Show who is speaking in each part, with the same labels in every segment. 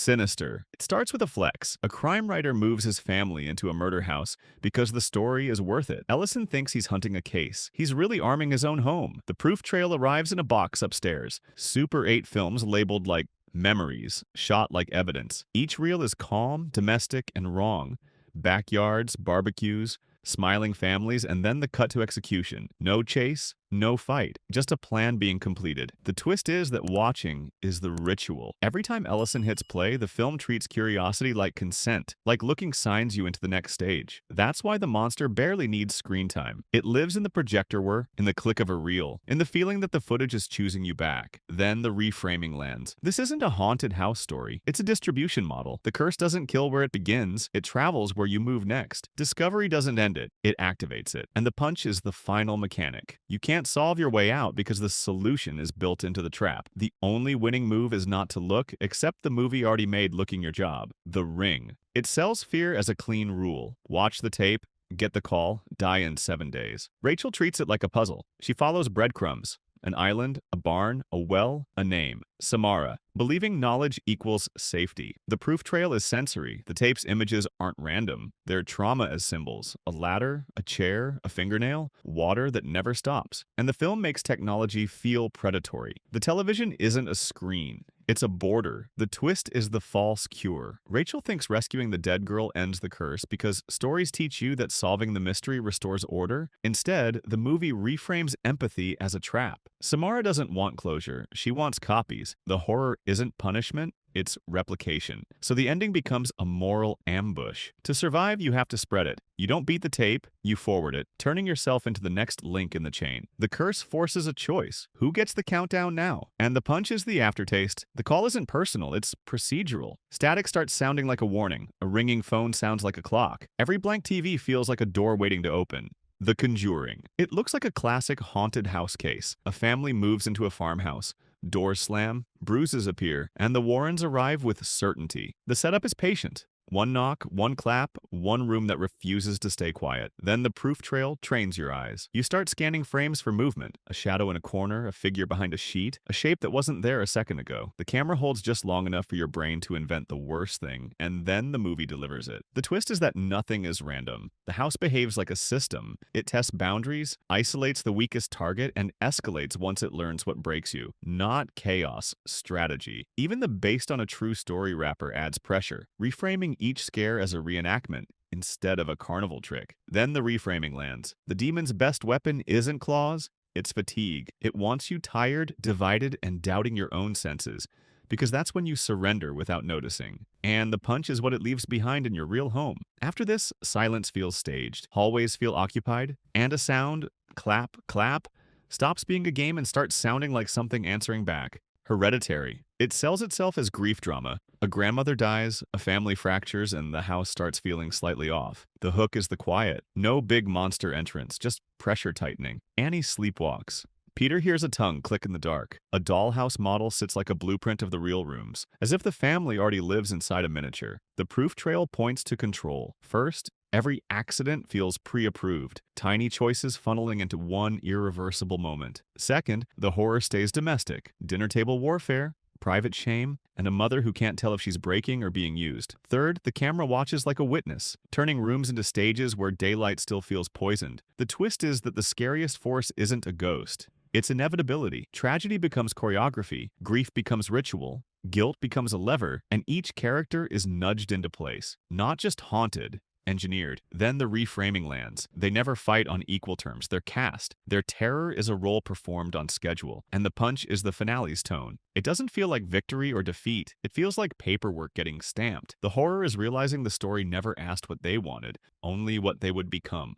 Speaker 1: Sinister. It starts with a flex. A crime writer moves his family into a murder house because the story is worth it. Ellison thinks he's hunting a case. He's really arming his own home. The proof trail arrives in a box upstairs. Super 8 films labeled like memories, shot like evidence. Each reel is calm, domestic, and wrong. Backyards, barbecues, smiling families, and then the cut to execution. No chase, no fight, just a plan being completed. The twist is that watching is the ritual. Every time Ellison hits play, the film treats curiosity like consent, like looking signs you into the next stage. That's why the monster barely needs screen time. It lives in the projector whir, in the click of a reel, in the feeling that the footage is choosing you back. Then the reframing lands. This isn't a haunted house story. It's a distribution model. The curse doesn't kill where it begins. It travels where you move next. Discovery doesn't end it. It activates it. And the punch is the final mechanic. You can't solve your way out because the solution is built into the trap. The only winning move is not to look, except the movie already made looking your job. The Ring. It sells fear as a clean rule. Watch the tape, get the call, die in 7 days. Rachel treats it like a puzzle. She follows breadcrumbs. An island, a barn, a well, a name. Samara. Believing knowledge equals safety. The proof trail is sensory. The tape's images aren't random. They're trauma as symbols. A ladder, a chair, a fingernail, water that never stops. And the film makes technology feel predatory. The television isn't a screen. It's a border. The twist is the false cure. Rachel thinks rescuing the dead girl ends the curse because stories teach you that solving the mystery restores order. Instead, the movie reframes empathy as a trap. Samara doesn't want closure. She wants copies. The horror isn't punishment. It's replication. So the ending becomes a moral ambush. To survive, you have to spread it. You don't beat the tape, you forward it, turning yourself into the next link in the chain. The curse forces a choice. Who gets the countdown now? And the punch is the aftertaste. The call isn't personal, it's procedural. Static starts sounding like a warning. A ringing phone sounds like a clock. Every blank TV feels like a door waiting to open. The Conjuring. It looks like a classic haunted house case. A family moves into a farmhouse. Doors slam, bruises appear, and the Warrens arrive with certainty. The setup is patient. One knock, one clap, one room that refuses to stay quiet. Then the proof trail trains your eyes. You start scanning frames for movement. A shadow in a corner, a figure behind a sheet, a shape that wasn't there a second ago. The camera holds just long enough for your brain to invent the worst thing, and then the movie delivers it. The twist is that nothing is random. The house behaves like a system. It tests boundaries, isolates the weakest target, and escalates once it learns what breaks you. Not chaos, strategy. Even the based on a true story wrapper adds pressure, reframing each scare as a reenactment instead of a carnival trick. Then the reframing lands. The demon's best weapon isn't claws, it's fatigue. It wants you tired, divided, and doubting your own senses, because that's when you surrender without noticing. And the punch is what it leaves behind in your real home. After this, silence feels staged, hallways feel occupied, and a sound, clap, clap, stops being a game and starts sounding like something answering back. Hereditary. It sells itself as grief drama. A grandmother dies, a family fractures, and the house starts feeling slightly off. The hook is the quiet. No big monster entrance, just pressure tightening. Annie sleepwalks. Peter hears a tongue click in the dark. A dollhouse model sits like a blueprint of the real rooms, as if the family already lives inside a miniature. The proof trail points to control. First, every accident feels pre-approved, tiny choices funneling into one irreversible moment. Second, the horror stays domestic. Dinner table warfare, private shame, and a mother who can't tell if she's breaking or being used. Third, the camera watches like a witness, turning rooms into stages where daylight still feels poisoned. The twist is that the scariest force isn't a ghost. It's inevitability. Tragedy becomes choreography, grief becomes ritual, guilt becomes a lever, and each character is nudged into place. Not just haunted, engineered. Then the reframing lands. They never fight on equal terms. They're cast. Their terror is a role performed on schedule, and the punch is the finale's tone. It doesn't feel like victory or defeat. It feels like paperwork getting stamped. The horror is realizing the story never asked what they wanted, only what they would become.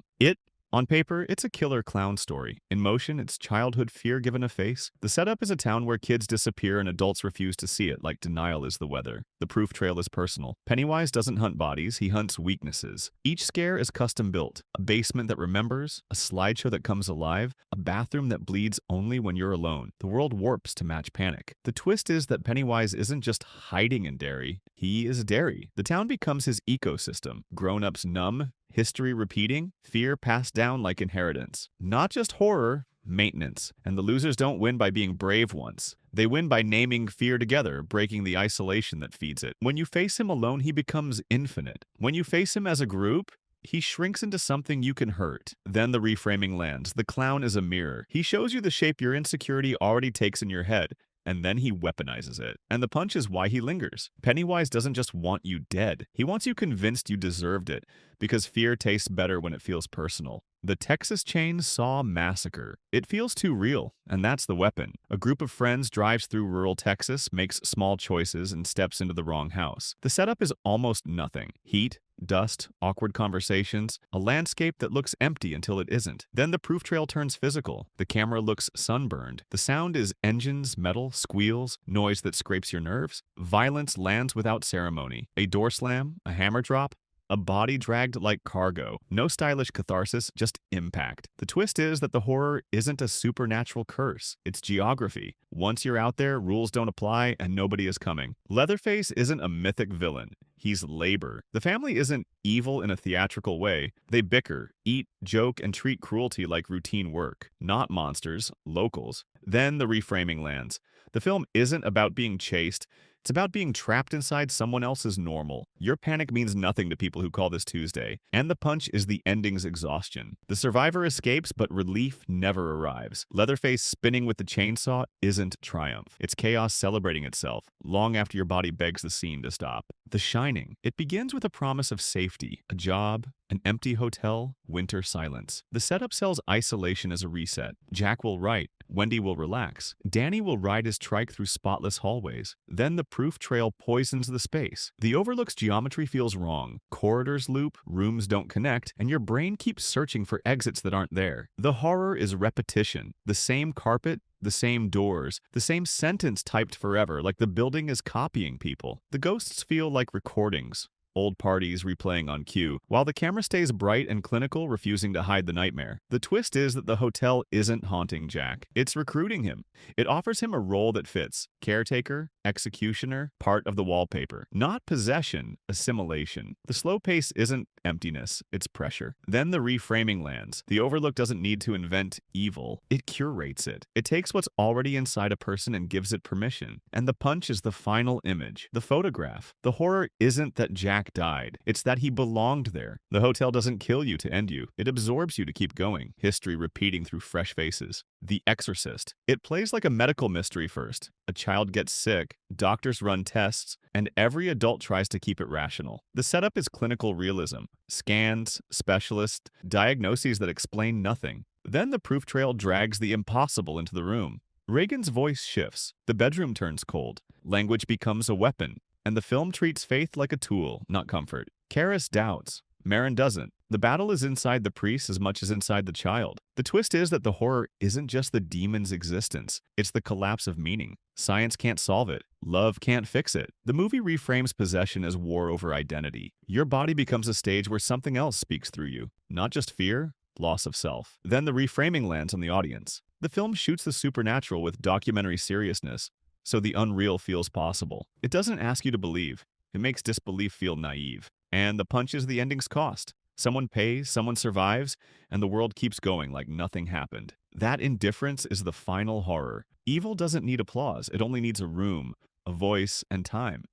Speaker 1: On paper, it's a killer clown story. In motion, it's childhood fear given a face. The setup is a town where kids disappear and adults refuse to see it, like denial is the weather. The proof trail is personal. Pennywise doesn't hunt bodies, he hunts weaknesses. Each scare is custom built. A basement that remembers, a slideshow that comes alive, a bathroom that bleeds only when you're alone. The world warps to match panic. The twist is that Pennywise isn't just hiding in Derry, he is Derry. The town becomes his ecosystem. Grown-ups numb, history repeating, fear passed down like inheritance. Not just horror, maintenance. And the losers don't win by being brave ones. They win by naming fear together, breaking the isolation that feeds it. When you face him alone, he becomes infinite. When you face him as a group, he shrinks into something you can hurt. Then the reframing lands. The clown is a mirror. He shows you the shape your insecurity already takes in your head, and then he weaponizes it. And the punch is why he lingers. Pennywise doesn't just want you dead. He wants you convinced you deserved it, because fear tastes better when it feels personal. The Texas Chainsaw Massacre. It feels too real, and that's the weapon. A group of friends drives through rural Texas, makes small choices, and steps into the wrong house. The setup is almost nothing. Heat, dust, awkward conversations, a landscape that looks empty until it isn't. Then the proof trail turns physical. The camera looks sunburned. The sound is engines, metal, squeals, noise that scrapes your nerves. Violence lands without ceremony. A door slam, a hammer drop, a body dragged like cargo. No stylish catharsis, just impact. The twist is that the horror isn't a supernatural curse. It's geography. Once you're out there, rules don't apply and nobody is coming. Leatherface isn't a mythic villain. He's labor. The family isn't evil in a theatrical way. They bicker, eat, joke, and treat cruelty like routine work. Not monsters, locals. Then the reframing lands. The film isn't about being chased. It's about being trapped inside someone else's normal. Your panic means nothing to people who call this Tuesday. And the punch is the ending's exhaustion. The survivor escapes, but relief never arrives. Leatherface spinning with the chainsaw isn't triumph. It's chaos celebrating itself, long after your body begs the scene to stop. The Shining. It begins with a promise of safety, a job, an empty hotel, winter silence. The setup sells isolation as a reset. Jack will write. Wendy will relax. Danny will ride his trike through spotless hallways. Then the proof trail poisons the space. The Overlook's geometry feels wrong. Corridors loop, rooms don't connect, and your brain keeps searching for exits that aren't there. The horror is repetition. The same carpet, the same doors, the same sentence typed forever, like the building is copying people. The ghosts feel like recordings. Old parties replaying on cue, while the camera stays bright and clinical, refusing to hide the nightmare. The twist is that the hotel isn't haunting Jack. It's recruiting him. It offers him a role that fits. Caretaker, executioner, part of the wallpaper. Not possession, assimilation. The slow pace isn't emptiness, it's pressure. Then the reframing lands. The Overlook doesn't need to invent evil. It curates it. It takes what's already inside a person and gives it permission. And the punch is the final image, the photograph. The horror isn't that Jack died. It's that he belonged there. The hotel doesn't kill you to end you. It absorbs you to keep going. History repeating through fresh faces. The Exorcist. It plays like a medical mystery first. A child gets sick, doctors run tests, and every adult tries to keep it rational. The setup is clinical realism. Scans, specialists, diagnoses that explain nothing. Then the proof trail drags the impossible into the room. Reagan's voice shifts. The bedroom turns cold. Language becomes a weapon. And the film treats faith like a tool, not comfort. Karis doubts. Marin doesn't. The battle is inside the priest as much as inside the child. The twist is that the horror isn't just the demon's existence. It's the collapse of meaning. Science can't solve it. Love can't fix it. The movie reframes possession as war over identity. Your body becomes a stage where something else speaks through you. Not just fear, loss of self. Then the reframing lands on the audience. The film shoots the supernatural with documentary seriousness, so the unreal feels possible. It doesn't ask you to believe. It makes disbelief feel naive. And the punch is the ending's cost. Someone pays, someone survives, and the world keeps going like nothing happened. That indifference is the final horror. Evil doesn't need applause. It only needs a room, a voice, and time.